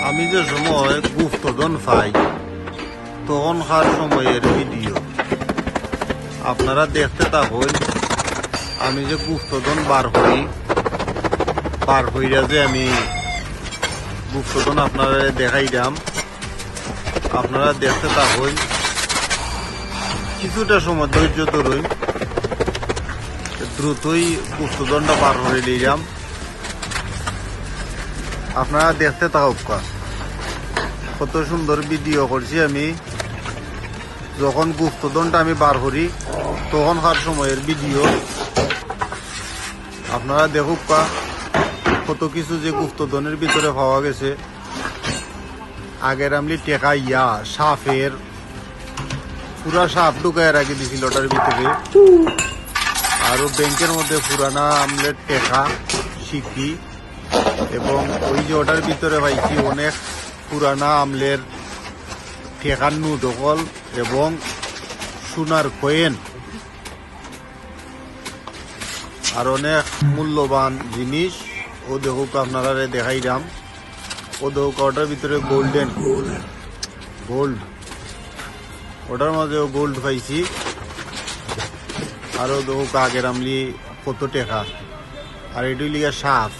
আমি যে সময় গুপ্তধন পাই তখনকার সময়ের ভিডিও আপনারা দেখতে থাকুন। আমি যে গুপ্তধন বার হইরা যে আমি গুপ্তধন আপনারা দেখাইলাম, আপনারা দেখতে থাকুন। কিছুটা সময় ধৈর্য ধরুন, দ্রুতই গুপ্তধনটা বার করে নিলাম। আপনারা দেখতে থাকুক, কত সুন্দর ভিডিও করছি আমি। যখন গুপ্তধনটা আমি বার করি তখনকার সময়ের ভিডিও আপনারা দেখুক, কত কিছু যে গুপ্তধনের ভিতরে পাওয়া গেছে। আগের আমি টেকা সাপের পুরা সাপ ঢুকায় রাখি দিছিল ওটার ভিতরে। আর ব্যাংকের মধ্যে পুরানা আমলের টেকা সিকি, এবং ওই যে ওটার ভিতরে পাইছি অনেক পুরানা আমলের টেকার নুদকল এবং সোনার কয়েন আর অনেক মূল্যবান জিনিস। ও দেখুক আপনারা দেখাইলাম। ও দেখুক ওটার ভিতরে গোল্ড, ওটার মাঝে গোল্ড পাইছি। আরো দেখুক আগের আমলি কত টেকা। আর এটি লিগা সাপ।